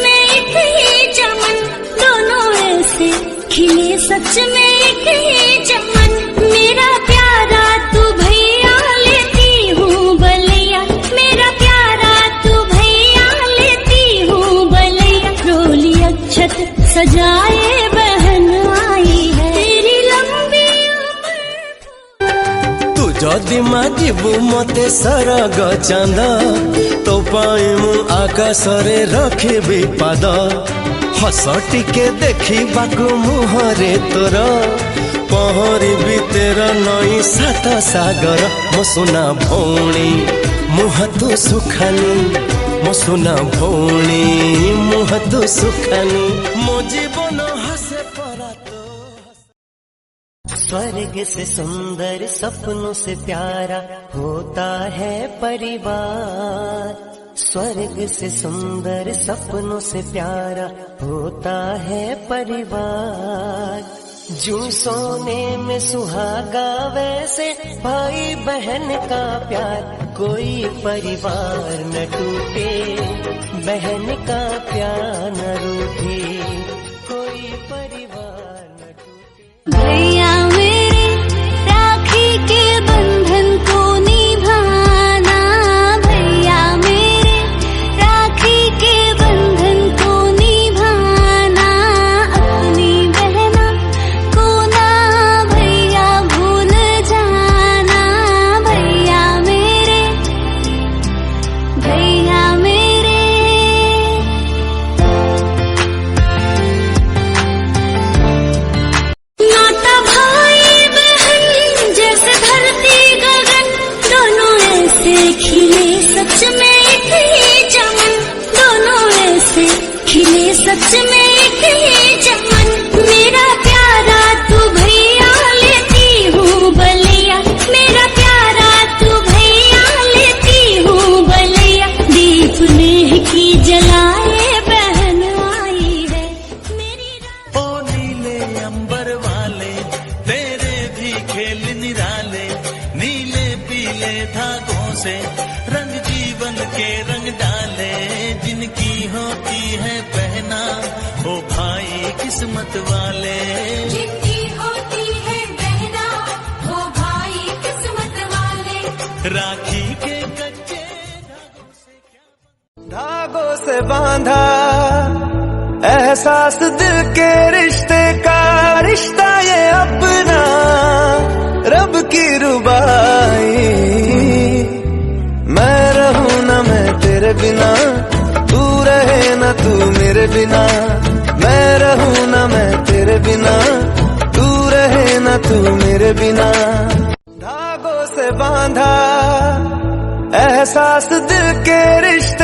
में एक ही चमन, दोनों ऐसे खिले सच में एक ही चमन। मेरा प्यारा तू भैया लेती हूँ बलिया, मेरा प्यारा तू भैया लेती हूँ बलिया। रोली अक्षत सजाए बहन आई है तेरी लंबी उम्र। तू जदि मागिबू मते सरग चांद, तो पाई मु आकाशरे रखिबी पाद। हस टिके देखिबाकू मुहरे तोर, पहरिबी तेर नई सात सागर। मो सुना भौणी मुह तू सुखानी, मो सुना भौणी मुह तू सुखानी। मो जीवन हसे परा तो स्वर्ग से सुंदर सपनों से प्यारा होता है परिवार। स्वर्ग से सुंदर सपनों से प्यारा होता है परिवार। जू सोने में सुहागा वैसे भाई बहन का प्यार। कोई परिवार न टूटे, बहन का प्यार न रूठे, कोई परिवार न टूटे। भैया मेरे राखी के बंधन को निभाना, भैया मेरे राखी के बंधन को निभाना। अपनी बहना को ना भैया भूल जाना, भैया मेरे, भैया मेरे। नाता भाई बहन जैसे धरती गगन, दोनों ऐसे खिले सच में एक ही चमन, दोनों ऐसे खिले सच में एक ही चमन। मेरा प्यारा तू भैया लेती हूँ बलिया, मेरा प्यारा तू भैया लेती हूँ बलिया। दीप नेह की जलाए बहन आई है मेरी रात। ओ नीले अंबर वाले तेरे भी खेल निराले, नीले पीले धागों से रंग जीवन के रंग डाले। जिनकी होती है बहना ओ भाई किस्मत वाले, जिनकी होती है बहना वो भाई किस्मत वाले। राखी के कच्चे धागों से बांधा एहसास दिल के रिश्ते का, रिश्ता ये अपना रब की रुबाई। मैं रहूं ना मैं तेरे बिना, तू रहे ना तू मेरे बिना। मैं रहूं ना मैं तेरे बिना, तू रहे ना तू मेरे बिना। धागों से बांधा एहसास दिल के रिश्ते